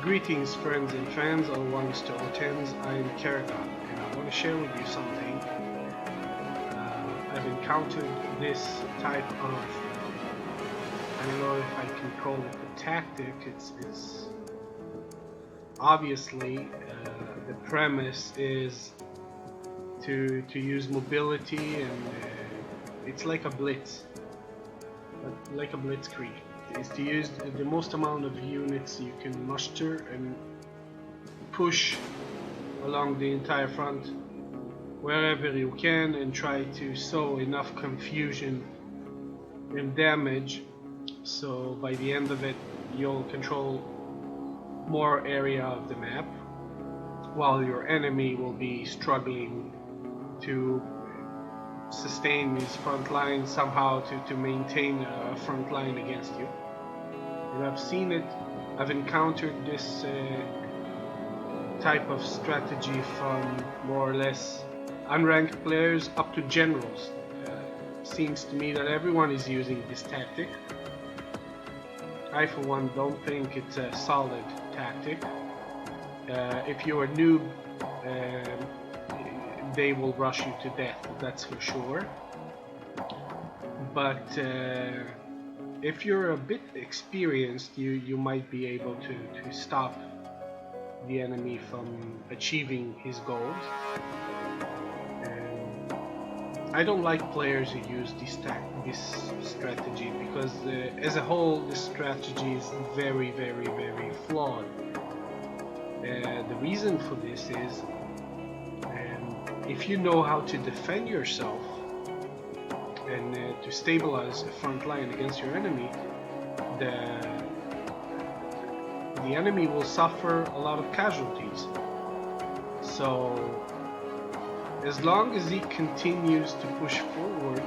Greetings friends and fans, O1s to O10s, I'm Karagon and I want to share with you something. I've encountered this type of, I don't know if I can call it a tactic, it's obviously the premise is to use mobility and it's like a blitz, like a blitzkrieg. Is to use the most amount of units you can muster and push along the entire front wherever you can and try to sow enough confusion and damage so by the end of it you'll control more area of the map while your enemy will be struggling to sustain his front line somehow to maintain a front line against you. And I've seen it, I've encountered this type of strategy from more or less unranked players up to generals. Seems to me that everyone is using this tactic. I for one don't think it's a solid tactic. If you're a noob, they will rush you to death, that's for sure. But if you're a bit experienced, you might be able to stop the enemy from achieving his goals. And I don't like players who use this strategy because as a whole this strategy is very flawed. The reason for this is if you know how to defend yourself and to stabilize a front line against your enemy, the enemy will suffer a lot of casualties. So as long as he continues to push forward,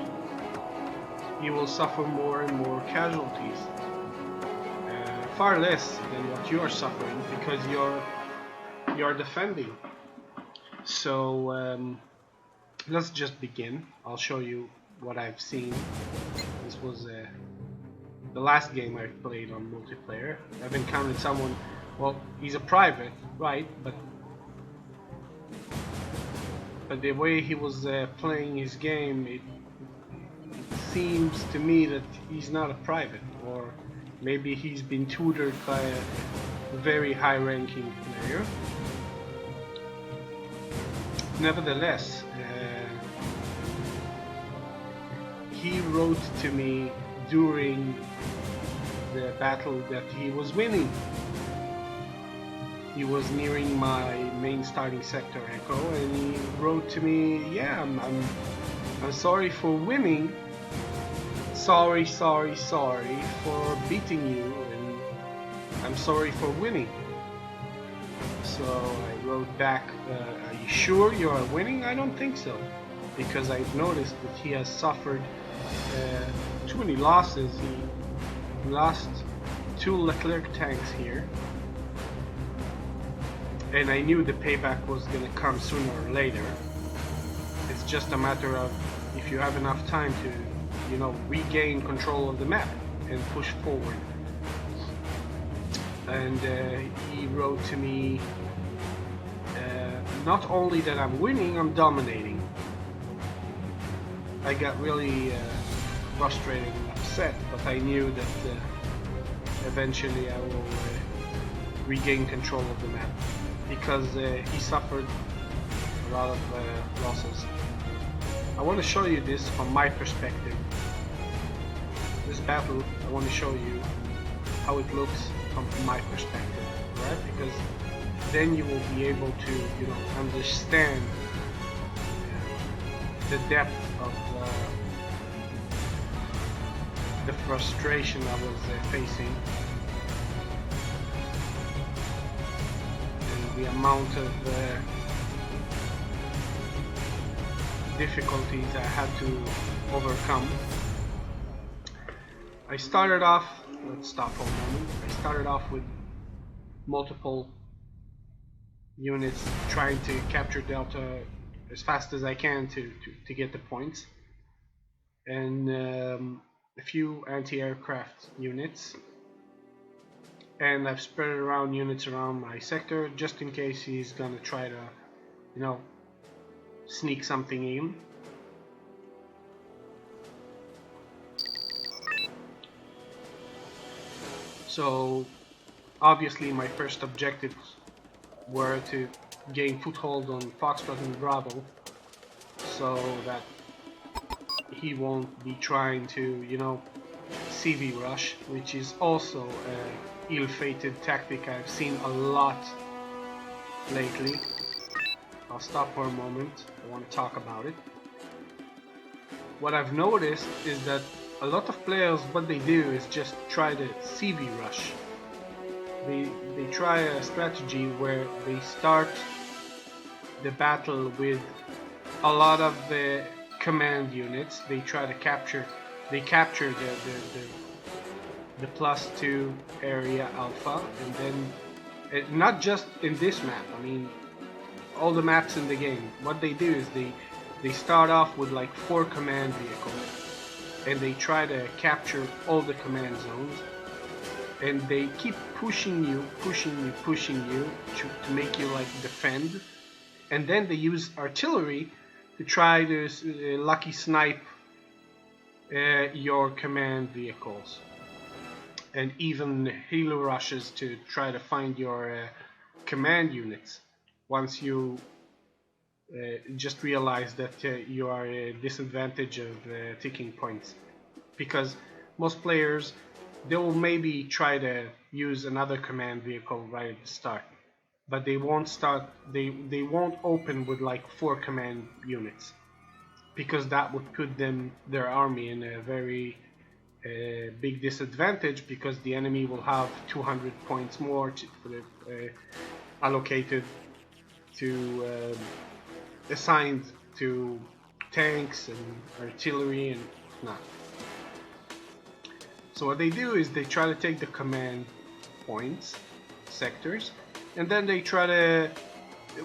he will suffer more and more casualties, far less than what you are suffering because you're defending. So let's just begin. I'll show you what I've seen. This was the last game I played on multiplayer. I've encountered someone, well, he's a private, right, but the way he was playing his game, it seems to me that he's not a private, or maybe he's been tutored by a very high-ranking player. Nevertheless, he wrote to me during the battle that he was winning. He was nearing my main starting sector echo and he wrote to me, yeah, I'm sorry for winning, sorry for beating you, and I'm sorry for winning. So I wrote back, are you sure you are winning? I don't think so, because I've noticed that he has suffered too many losses. He lost 2 Leclerc tanks here, and I knew the payback was gonna come sooner or later. It's just a matter of if you have enough time to, regain control of the map and push forward. And he wrote to me, not only that I'm winning, I'm dominating. I got really frustrated and upset, but I knew that eventually I will regain control of the map because he suffered a lot of losses. I want to show you this from my perspective. This battle, I want to show you how it looks from my perspective, right? Because then you will be able to, understand the depth of the frustration I was facing and the amount of difficulties I had to overcome. I started off, let's stop for a moment. I started off with multiple units trying to capture Delta as fast as I can to get the points, and a few anti-aircraft units, and I've spread around units around my sector just in case he's gonna try to, you know, sneak something in. So obviously my first objectives were to gain foothold on Foxtrot and Bravo so that he won't be trying to, you know, CV rush, which is also a ill-fated tactic I've seen a lot lately. I'll stop for a moment, I want to talk about it. What I've noticed is that a lot of players, what they do is just try to CV rush. They try a strategy where they start the battle with a lot of the command units. They try to capture the +2 area alpha, and then not just in this map, I mean all the maps in the game. What they do is they start off with like 4 command vehicles, and they try to capture all the command zones, and they keep pushing you to make you like defend, and then they use artillery to try to lucky snipe your command vehicles, and even helo rushes to try to find your command units once you just realize that you are at a disadvantage of ticking points, because most players, they will maybe try to use another command vehicle right at the start, but they won't start, they won't open with like 4 command units, because that would put their army in a very big disadvantage, because the enemy will have 200 points more allocated to assigned to tanks and artillery and whatnot. So what they do is they try to take the command points, sectors, and then they try to,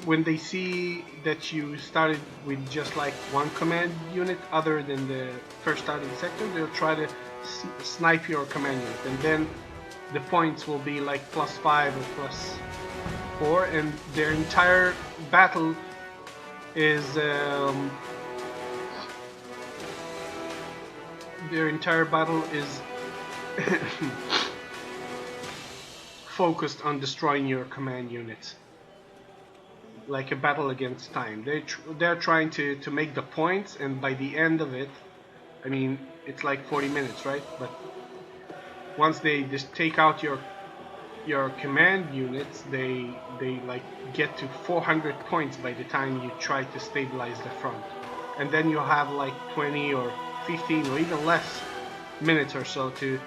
when they see that you started with just like 1 command unit other than the first starting sector, they'll try to snipe your command unit, and then the points will be like +5 or +4, and their entire battle is focused on destroying your command units, like a battle against time. They're trying to make the points, and by the end of it, I mean, it's like 40 minutes, right? But once they just take out your command units, they like get to 400 points by the time you try to stabilize the front, and then you'll have like 20 or 15 or even less minutes or so to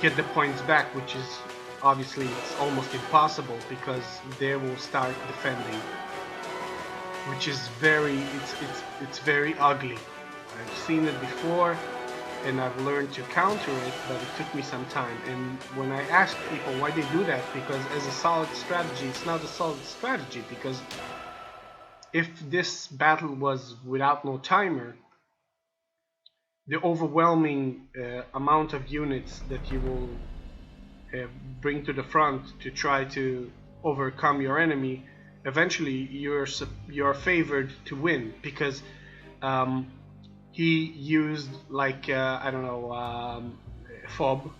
get the points back, which is obviously it's almost impossible, because they will start defending, which is it's very ugly. I've seen it before and I've learned to counter it, but it took me some time. And when I ask people why they do that, because as a solid strategy, it's not a solid strategy, because if this battle was without no timer, the overwhelming amount of units that you will bring to the front to try to overcome your enemy, eventually you're favored to win, because he used like I don't know, FOB,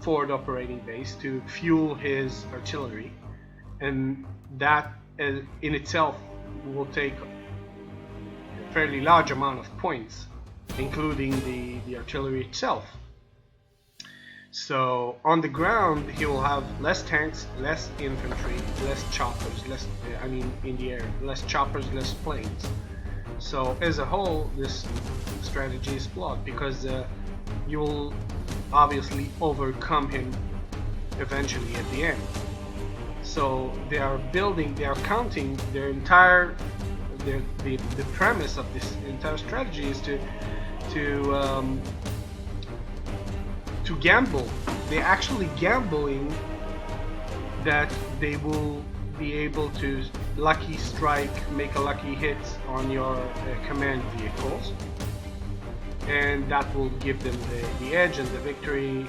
forward operating base, to fuel his artillery, and that in itself will take a fairly large amount of points, including the artillery itself. So on the ground he will have less tanks, less infantry, less choppers, in the air, less choppers, less planes. So as a whole, this strategy is flawed, because you will obviously overcome him eventually at the end. So they are counting their entire, the premise of this entire strategy is to gamble. They're actually gambling that they will be able to lucky strike, make a lucky hit on your command vehicles, and that will give them the edge and the victory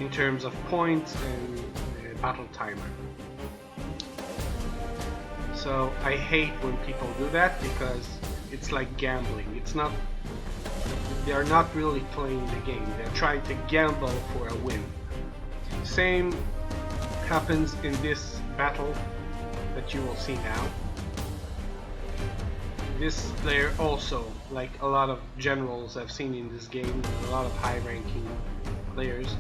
in terms of points and battle timer. So I hate when people do that because it's like gambling. It's not. They are not really playing the game. They're trying to gamble for a win. Same happens in this battle that you will see now. This player also, like a lot of generals I've seen in this game, a lot of high-ranking players,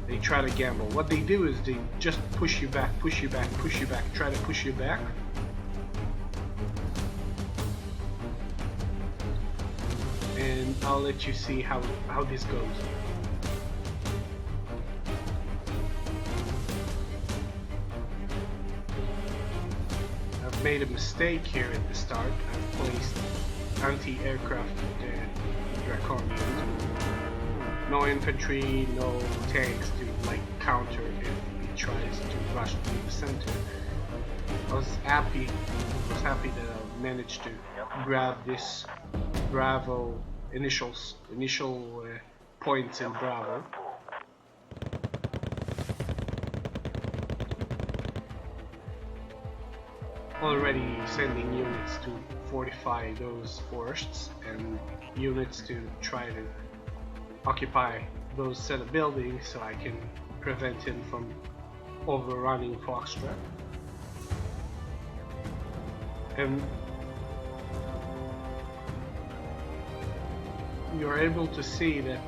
they try to gamble. What they do is they just push you back, push you back, push you back, try to push you back. And I'll let you see how this goes. I've made a mistake here at the start. I've placed anti-aircraft Draconians. No infantry, no tanks to like counter if he tries to rush through the center. I was happy that I managed to grab this Bravo initial points in Bravo. Already sending units to fortify those forests and units to try to occupy those set of buildings so I can prevent him from overrunning Foxtrot. And you're able to see that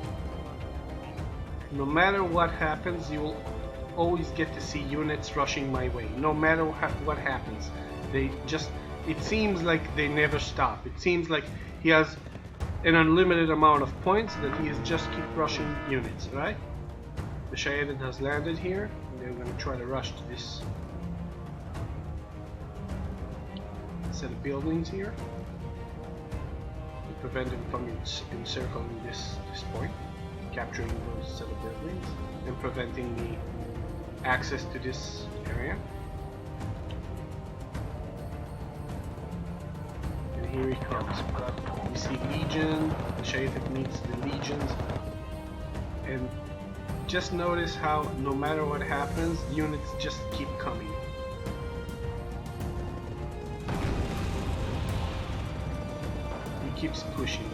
no matter what happens, you will always get to see units rushing my way. No matter what happens, they just, it seems like they never stop. It seems like he has an unlimited amount of points that he is just keep rushing units, right? The Shayatin has landed here, and they're going to try to rush to this set of buildings here to prevent him from encircling this point, capturing those set of buildings, and preventing the access to this area. And here he comes. You see Legion, the Shayatin meets the Legions, and just notice how no matter what happens, units just keep coming. He keeps pushing.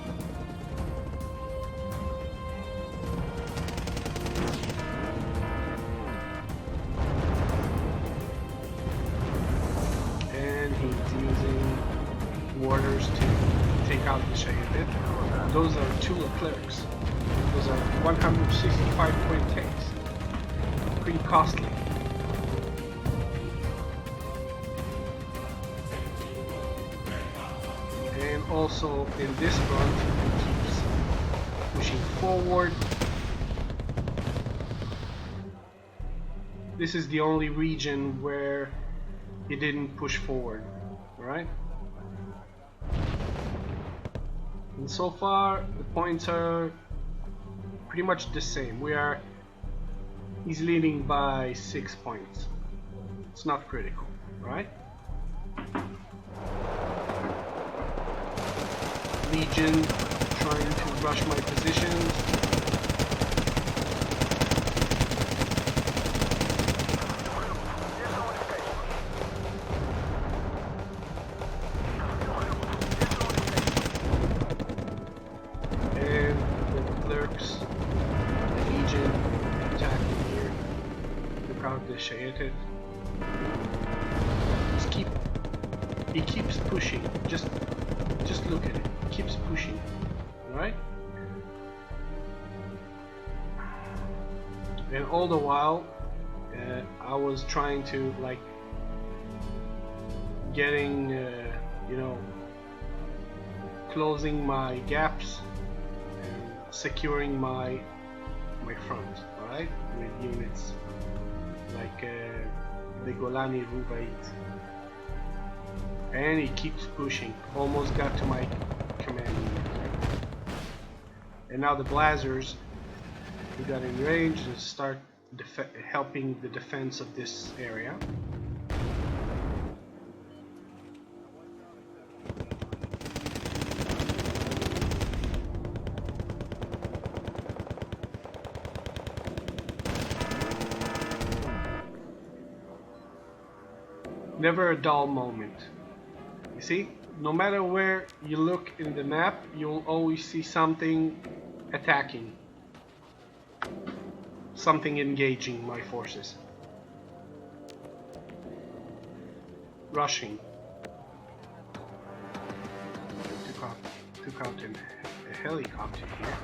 And he's using warders to take out the Shayatin. Those are Tula clerics. Those are 165 point tanks. Pretty costly. And also in this front, he keeps pushing forward. This is the only region where he didn't push forward, right? And so far, the points are pretty much the same. He's leading by 6 points. It's not critical, right? Legion trying to rush my positions. Shayatin. He keeps pushing. Just look at it. He keeps pushing, right? And all the while, I was trying to like getting, closing my gaps and securing my front, right, with units like the Golani Rubait. And he keeps pushing. Almost got to my command unit. And now the Blazers, we got in range and start helping the defense of this area. Never a dull moment. You see, no matter where you look in the map, you'll always see something attacking. Something engaging my forces. Rushing. Took out a helicopter here.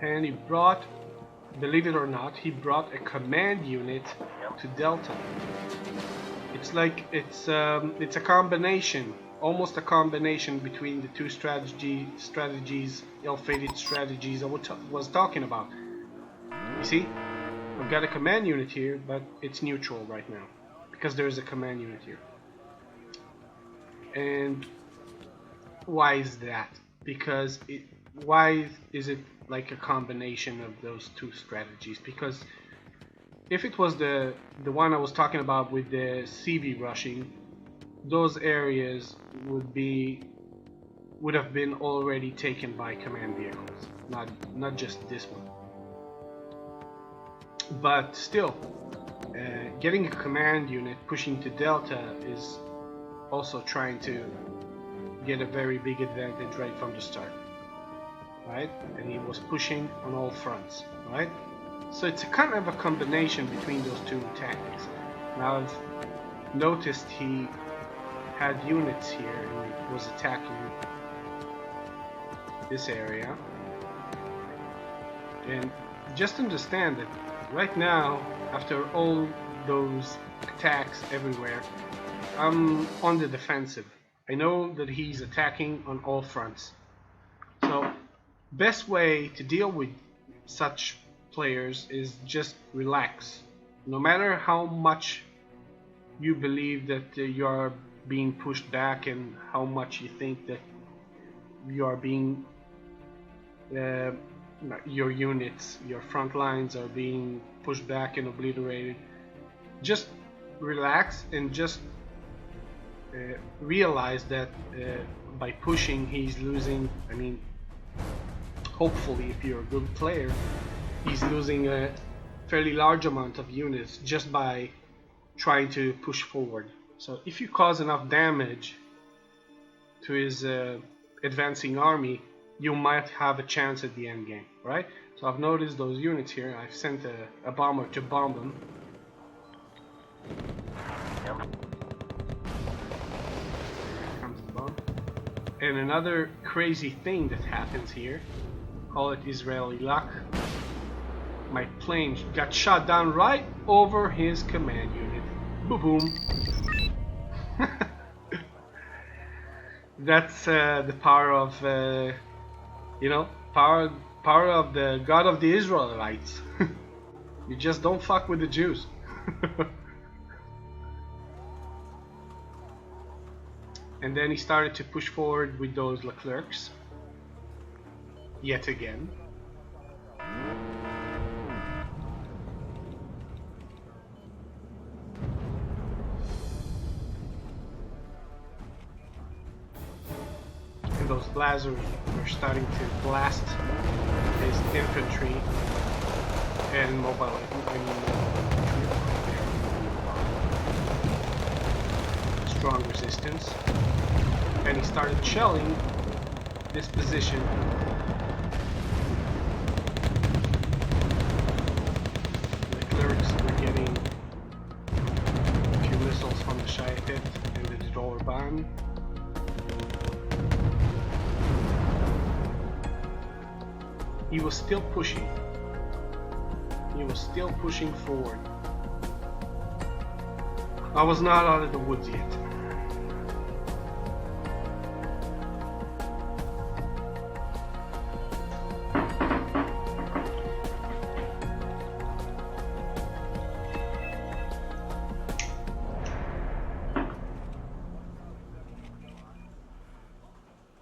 And he brought, believe it or not, he brought a command unit to Delta. It's like it's a combination, almost a combination between the two strategies, ill-fated strategies I was talking about. You see, I've got a command unit here, but it's neutral right now because there is a command unit here. And why is that? Because why is it like a combination of those two strategies? Because if it was the one I was talking about with the CV rushing, those areas would have been already taken by command vehicles, not just this one. But still, getting a command unit pushing to Delta is also trying to get a very big advantage right from the start, right? And he was pushing on all fronts, right? So it's a kind of a combination between those two tactics. Now I've noticed he had units here and was attacking this area. And just understand that right now, after all those attacks everywhere, I'm on the defensive. I know that he's attacking on all fronts. So best way to deal with such players is just relax. No matter how much you believe that you are being pushed back and how much you think that you are being your units, your front lines are being pushed back and obliterated, just relax and just realize that by pushing he's losing. I mean, hopefully if you're a good player, he's losing a fairly large amount of units just by trying to push forward. So if you cause enough damage to his advancing army, you might have a chance at the end game, right? So I've noticed those units here. I've sent a bomber to bomb them. Here comes the bomb. And another crazy thing that happens here, call it Israeli luck, my plane got shot down right over his command unit. Boom boom. That's the power of power of the God of the Israelites. You just don't fuck with the Jews. And then he started to push forward with those Leclercs yet again. And those lasers were starting to blast his infantry and mobile. Strong resistance, and he started shelling this position. The clerics were getting a few missiles from the Shayatet and the Dorban. He was still pushing. He was still pushing forward. I was not out of the woods yet.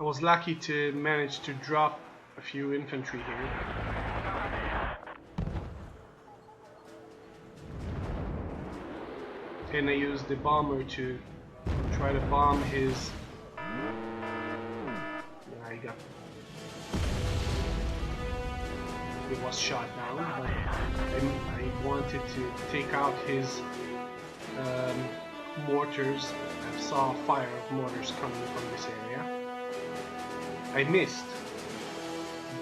I was lucky to manage to drop a few infantry here. and I used the bomber to try to bomb his. Yeah, I got. It was shot down, but I wanted to take out his mortars. I saw a fire of mortars coming from this area. I missed,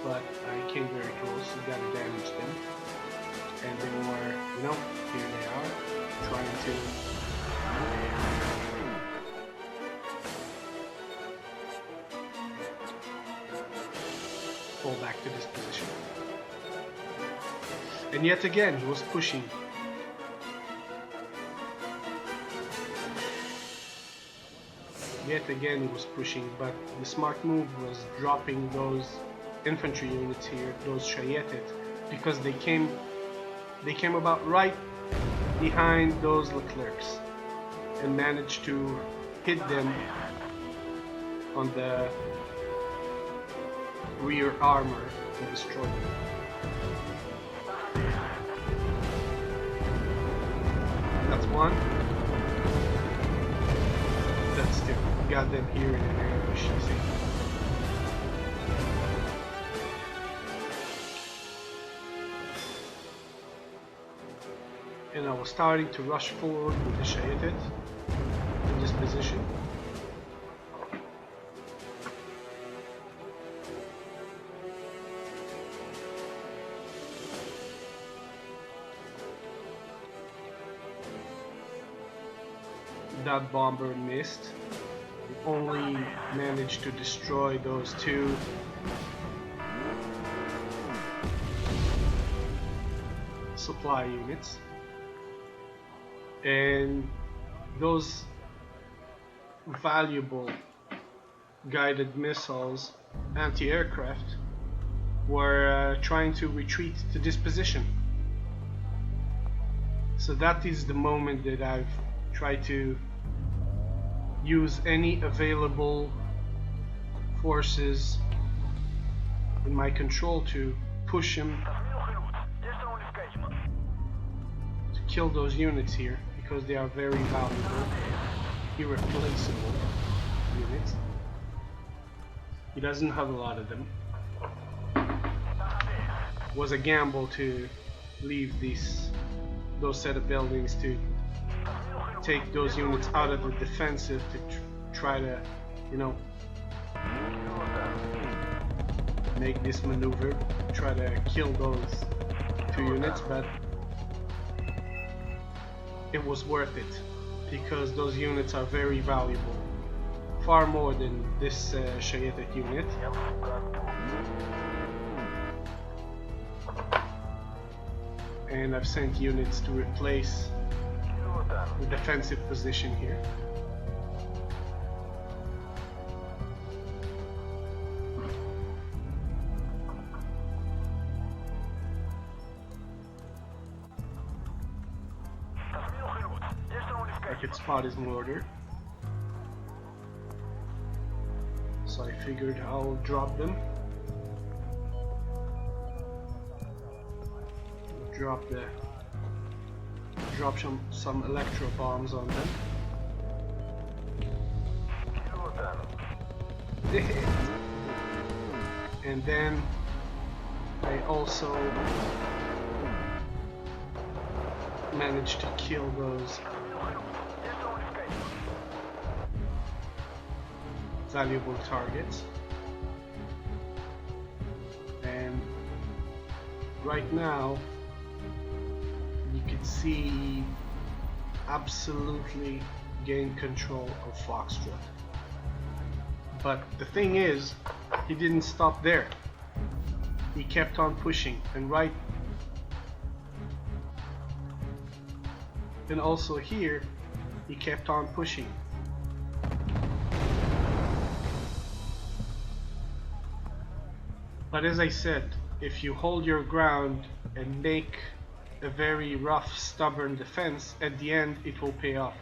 but I came very close and got to damage them. And they were, you know, here they are, trying to fall back to this position. And yet again, he was pushing. Yet again, he was pushing, but the smart move was dropping those infantry units here, those Shayetet, because they came about right behind those Leclercs and managed to hit them on the rear armor and destroy them. That's one. That's two. Got them here in an ambush, you see. And I was starting to rush forward with the Shayetet in this position. That bomber missed. It only managed to destroy those two supply units. And those valuable guided missiles, anti-aircraft, were trying to retreat to this position. So that is the moment that I've tried to use any available forces in my control to push him to kill those units here, because they are very valuable, irreplaceable units. He doesn't have a lot of them. It was a gamble to leave those set of buildings to take those units out of the defensive to try to, you know, make this maneuver, try to kill those two units, but it was worth it because those units are very valuable, far more than this Shayetet unit. And I've sent units to replace the defensive position here. I could spot his mortar, so I figured I'll drop them. Drop some electro bombs on them. And then I also managed to kill those valuable targets. And right now you can see absolutely gain control of Foxtrot. But the thing is, he didn't stop there. He kept on pushing, and also here he kept on pushing. But as I said, if you hold your ground and make a very rough, stubborn defense, at the end it will pay off.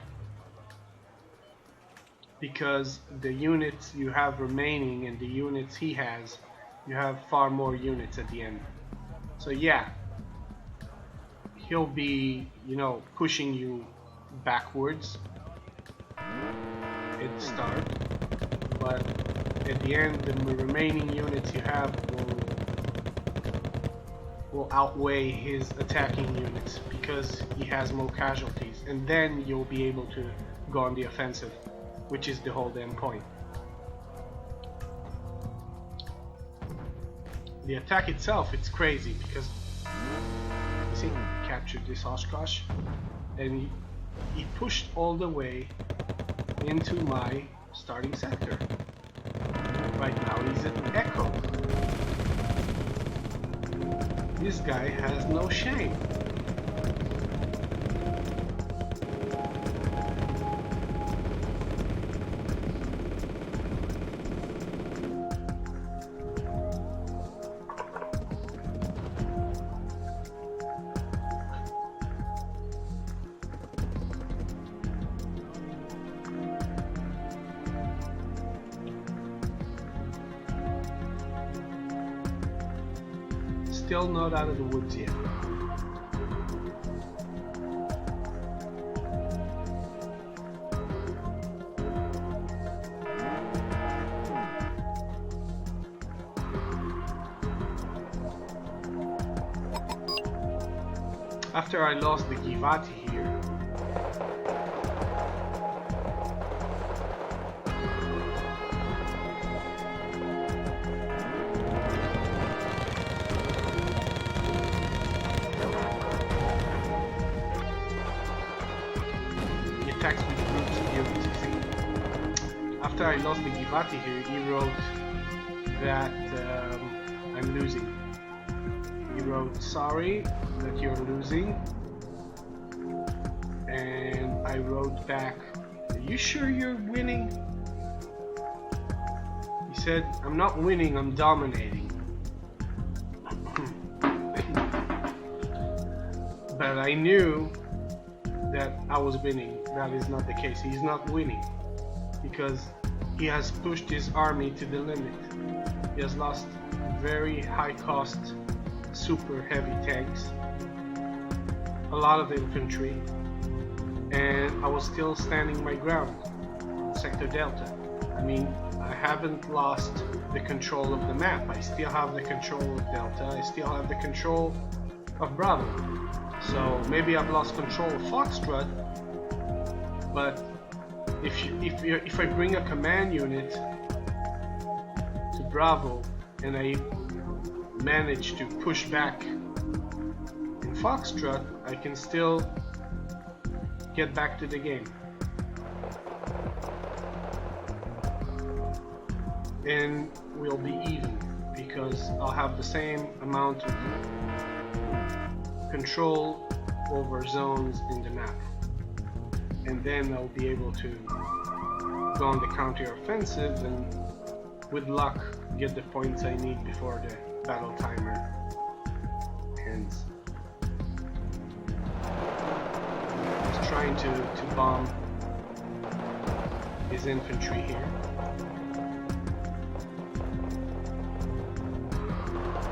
Because the units you have remaining and the units he has, you have far more units at the end. So yeah, he'll be, you know, pushing you backwards at the start, but at the end the remaining units you have will outweigh his attacking units because he has more casualties, and then you'll be able to go on the offensive, which is the whole damn point. The attack itself, it's crazy because you see, he captured this Oshkosh and he pushed all the way into my starting sector. Right now he's at Echo. This guy has no shame. Still not out of the woods yet. After I lost the Givati here, attacks with groups of units, you see. After I lost the Givati here, he wrote that I'm losing. He wrote, sorry that you're losing. And I wrote back, are you sure you're winning? He said, I'm not winning, I'm dominating. But I knew that I was winning. That is not the case. He's not winning because he has pushed his army to the limit. He has lost very high cost super heavy tanks, a lot of infantry, and I was still standing my ground in Sector Delta. I mean, I haven't lost the control of the map. I still have the control of Delta. I still have the control of Bravo. So maybe I've lost control of Foxtrot, but if I bring a command unit to Bravo and I manage to push back in Foxtrot, I can still get back to the game. And we'll be even because I'll have the same amount of control over zones in the map, and then I'll be able to go on the counter offensive and with luck get the points I need before the battle timer ends. He's trying to bomb his infantry here,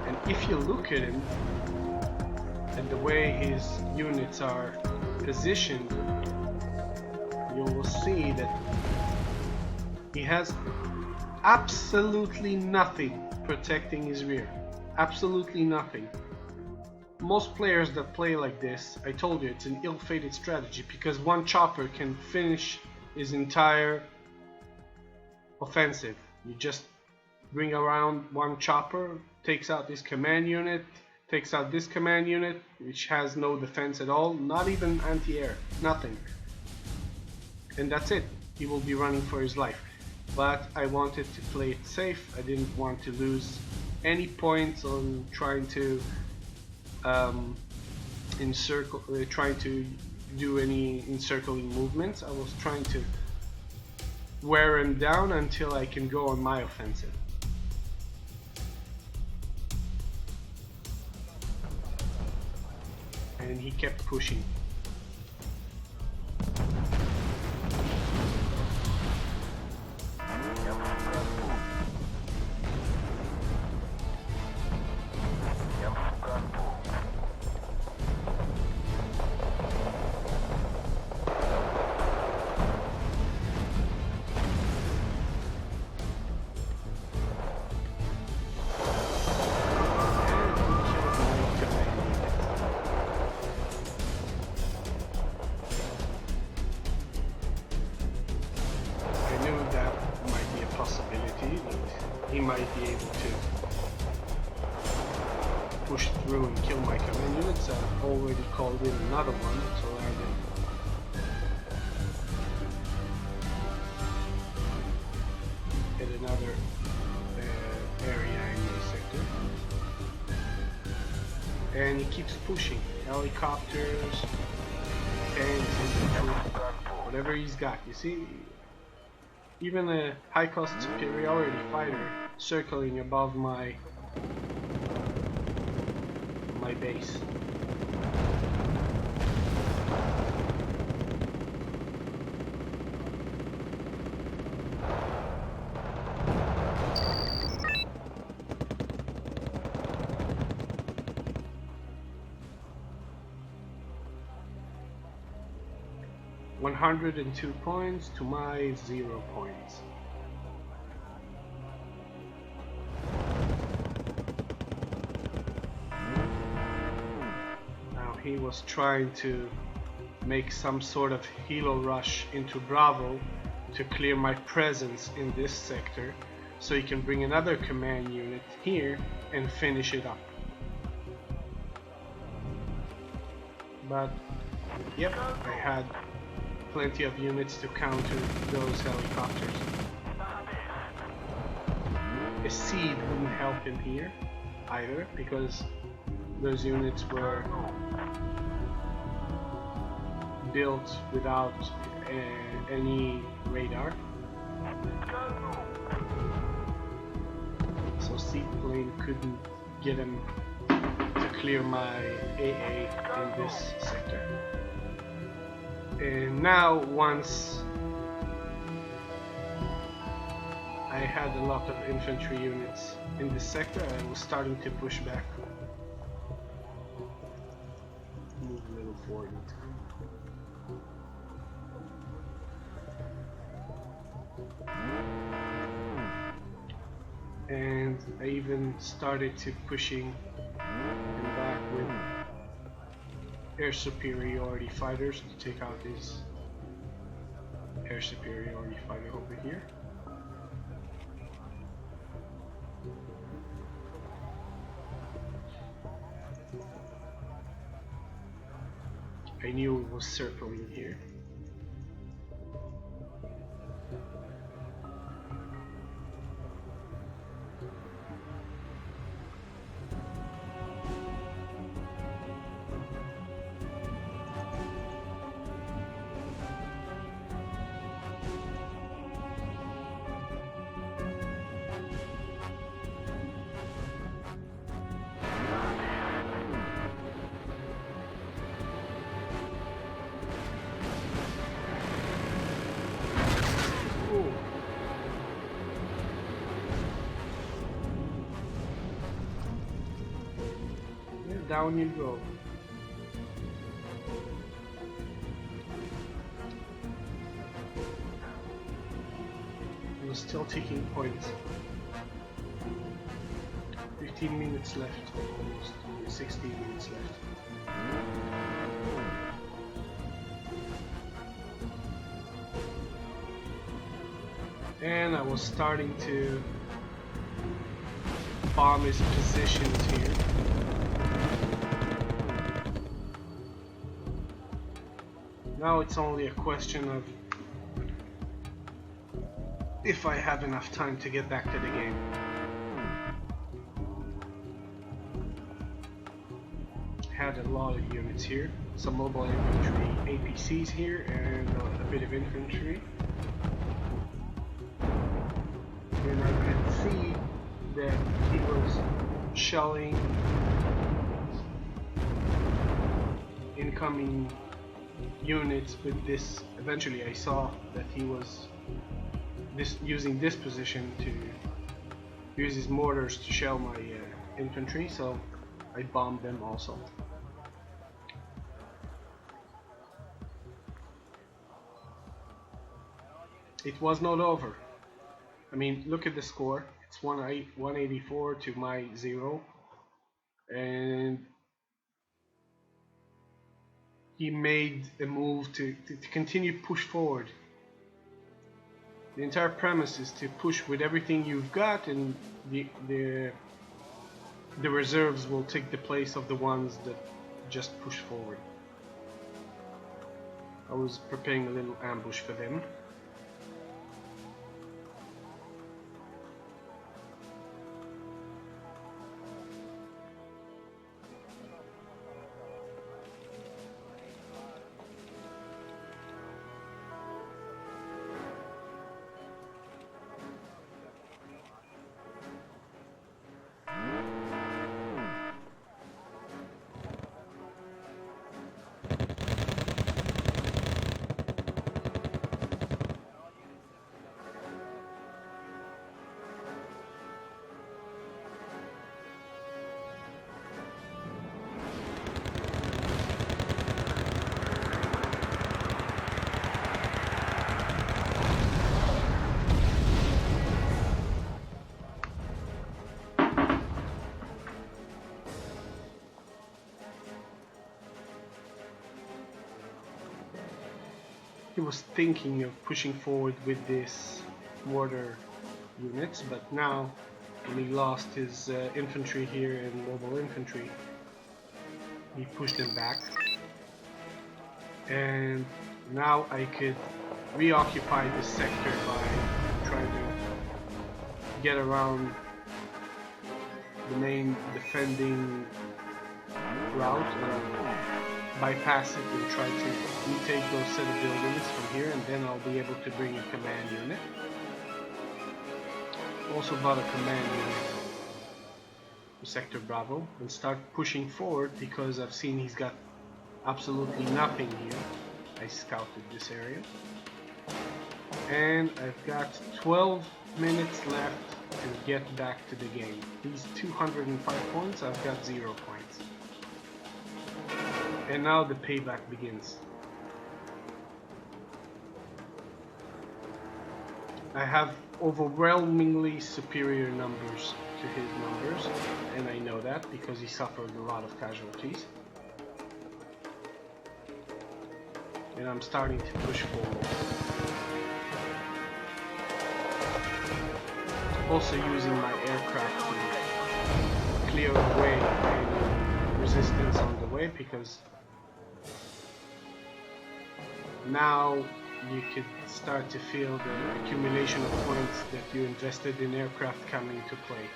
and if you look at him and the way his units are positioned, you will see that he has absolutely nothing protecting his rear. Absolutely nothing. Most players that play like this, I told you, it's an ill-fated strategy because one chopper can finish his entire offensive. You just bring around one chopper, takes out this command unit, takes out this command unit, which has no defense at all, not even anti-air, nothing. And that's it. He will be running for his life. But I wanted to play it safe. I didn't want to lose any points on trying to trying to do any encircling movements. I was trying to wear him down until I can go on my offensive. And he kept pushing. might be able to push through and kill my command units. I've already called in another one, so I can hit another area in the sector. And he keeps pushing. Helicopters, tanks, whatever he's got. You see, even a high-cost superiority fighter circling above my base. $102 points to my 0 points. Now he was trying to make some sort of helo rush into Bravo to clear my presence in this sector, so he can bring another command unit here and finish it up. But yep, I had plenty of units to counter those helicopters. A seed wouldn't help him here either, because those units were built without any radar. So seaplane couldn't get him to clear my AA in this sector. And now, once I had a lot of infantry units in this sector, I was starting to push back. Move a little forward. And I even started to pushing him back with air superiority fighters to take out his air superiority fighter over here. I knew it was circling here. Down you go. We're still taking points. 15 minutes left, almost 16 minutes left. And I was starting to bomb his positions here. Now it's only a question of if I have enough time to get back to the game. Had a lot of units here, some mobile infantry APCs here, and a bit of infantry. And I could see that he was shelling incoming units with this. Eventually I saw that he was using this position to use his mortars to shell my infantry, so I bombed them also. It was not over. I mean, look at the score. It's 184 to my 0, and he made a move to continue push forward. The entire premise is to push with everything you've got, and the reserves will take the place of the ones that just push forward. I was preparing a little ambush for them. He was thinking of pushing forward with this mortar units, but now when he lost his infantry here and mobile infantry, he pushed them back. And now I could reoccupy this sector by trying to get around the main defending route, bypass it and try to retake those set of buildings from here, and then I'll be able to bring a command unit. Also bought a command unit for Sector Bravo and start pushing forward because I've seen he's got absolutely nothing here. I scouted this area. And I've got 12 minutes left to get back to the game. He's 205 points, I've got 0 points. And now the payback begins. I have overwhelmingly superior numbers to his numbers, and I know that because he suffered a lot of casualties. And I'm starting to push forward. Also using my aircraft to clear away any resistance on the way, because now you could start to feel the accumulation of points that you invested in aircraft coming to play.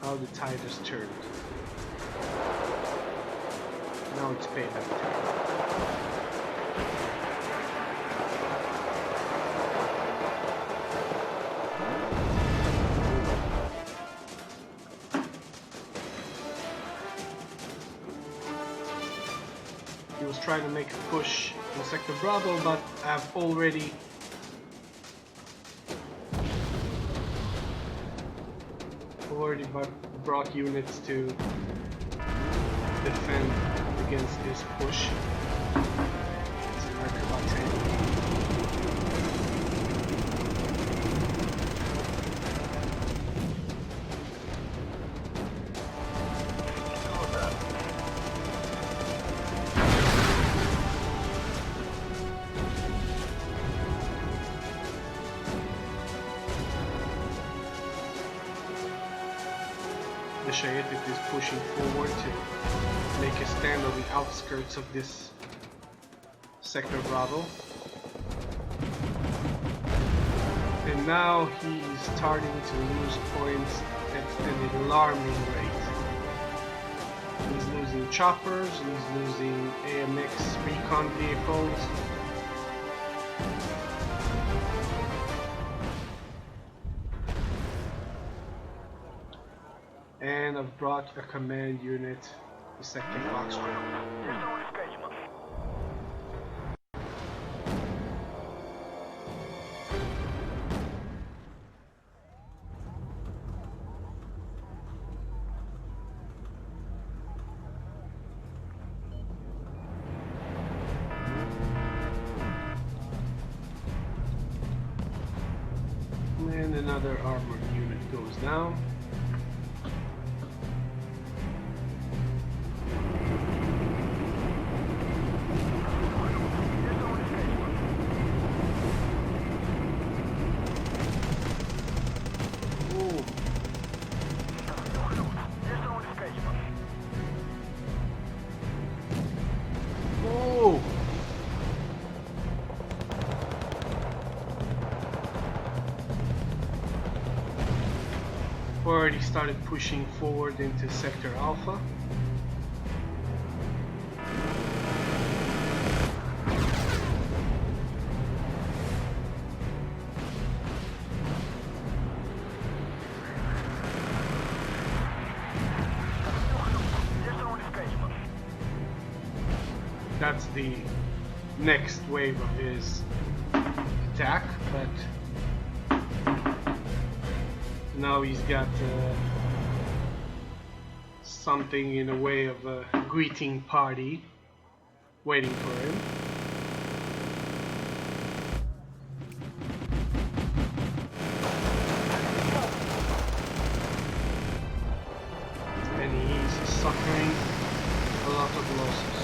How the tide has turned. Now it's payback time. He was trying to make a push in Sector Bravo, but I've already brought units to defend against this push. It's an Archibald tank. The Shayetit is pushing forward to make a stand on the outskirts of this Sector Bravo. And now he's starting to lose points at an alarming rate. He's losing choppers, he's losing AMX recon vehicles. And I've brought a command unit to Sector Foxtrot. And another armored unit goes down. Already started pushing forward into Sector Alpha. That's the next wave of his attack, but now he's got something in a way of a greeting party waiting for him. And he's suffering a lot of losses.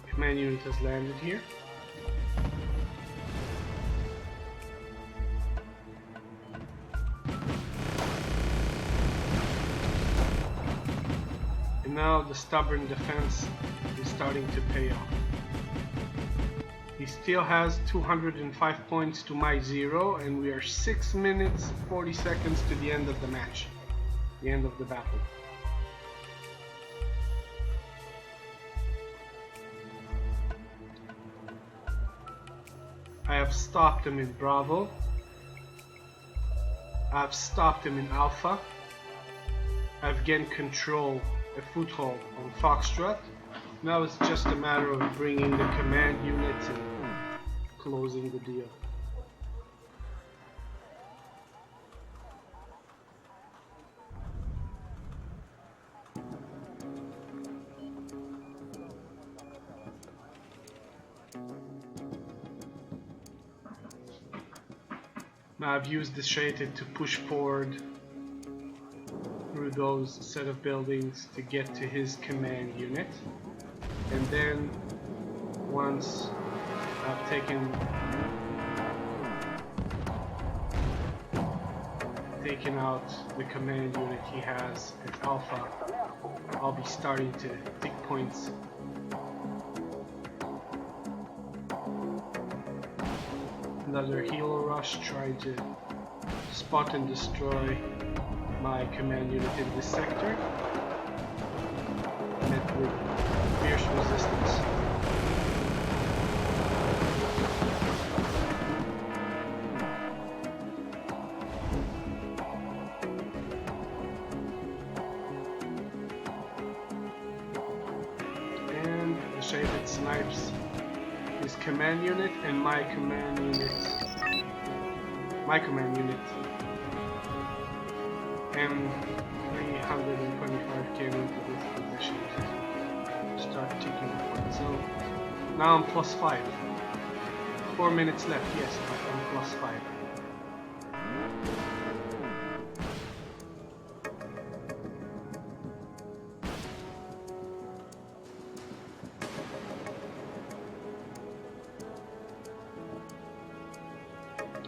Command unit has landed here. And now the stubborn defense is starting to pay off. He still has 205 points to my 0, and we are 6 minutes 40 seconds to the end of the match, the end of the battle. I have stopped him in Bravo. I've stopped him in Alpha. I've gained control, a foothold on Foxtrot. Now it's just a matter of bringing the command units and closing the deal. Now I've used the shaded to push forward through those set of buildings to get to his command unit, and then once I've taken out the command unit he has at Alpha, I'll be starting to take points. Another helo rush trying to spot and destroy my command unit in this sector, met with fierce resistance. And the shaded snipes his command unit and my command unit. M325 came into this position to start ticking up. So now I'm +5. 4 minutes left, yes, but I'm +5.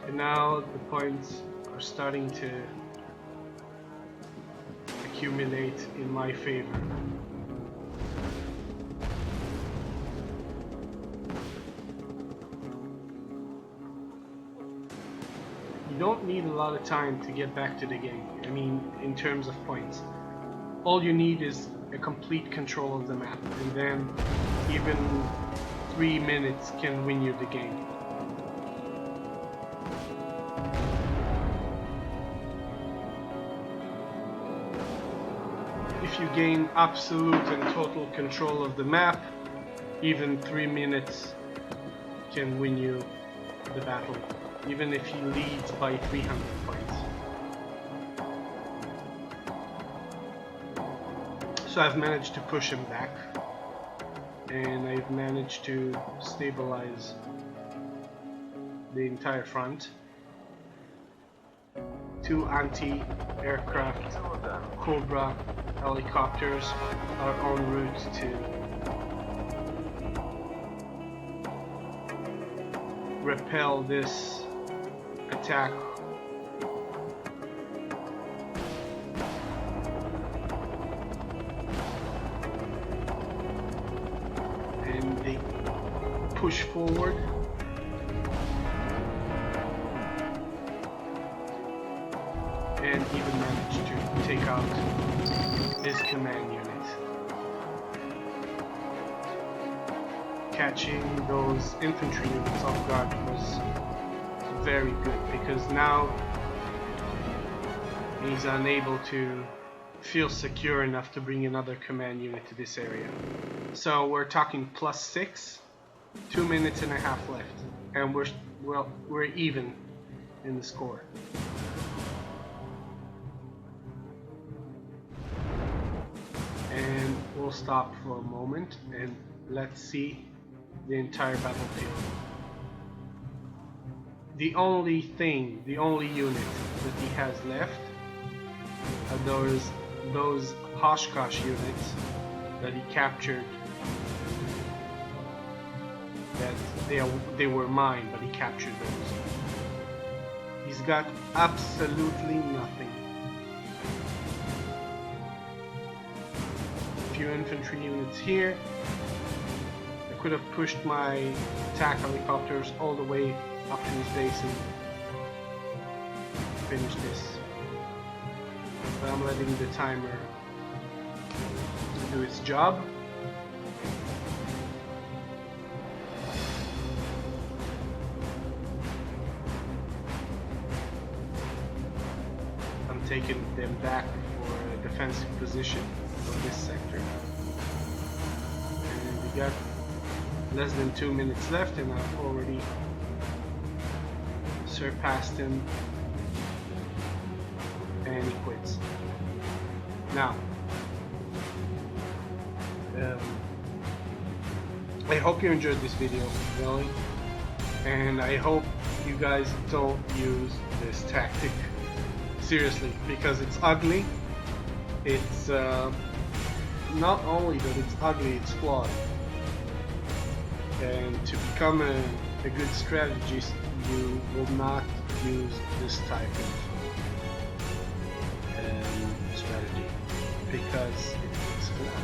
And now the points are starting to accumulate in my favor. You don't need a lot of time to get back to the game. I mean, in terms of points. All you need is a complete control of the map, and then even 3 minutes can win you the game. If you gain absolute and total control of the map, even 3 minutes can win you the battle, even if he leads by 300 points. So I've managed to push him back, and I've managed to stabilize the entire front. 2 anti-aircraft Cobra helicopters are en route to repel this attack. And they push forward. And even managed to take out his command unit. Catching those infantry units off guard was very good, because now he's unable to feel secure enough to bring another command unit to this area. So we're talking +6, 2 minutes and a half left, and we're even in the score. And we'll stop for a moment and let's see the entire battlefield. The only unit that he has left are those Oshkosh units that he captured. That they were mine, but he captured those. He's got absolutely nothing. Few infantry units here. I could have pushed my attack helicopters all the way up to his base and finish this. But I'm letting the timer do its job. I'm taking them back for a defensive position of this sector. And we got less than 2 minutes left, and I've already surpassed him, and he quits. Now, I hope you enjoyed this video, really, and I hope you guys don't use this tactic seriously, because it's ugly. It's not only that it's ugly, it's flawed. And to become a good strategist, you will not use this type of strategy, because it's flawed,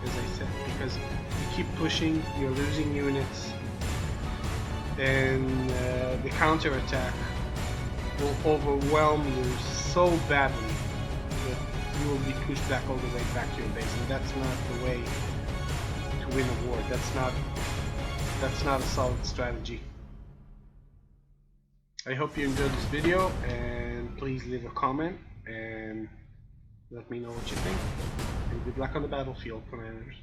as I said. Because you keep pushing, you're losing units, and the counterattack will overwhelm you so badly that you will be pushed back all the way back to your base, and that's not the way to win a war. That's not a solid strategy. I hope you enjoyed this video, and please leave a comment and let me know what you think. And good luck on the battlefield, commanders.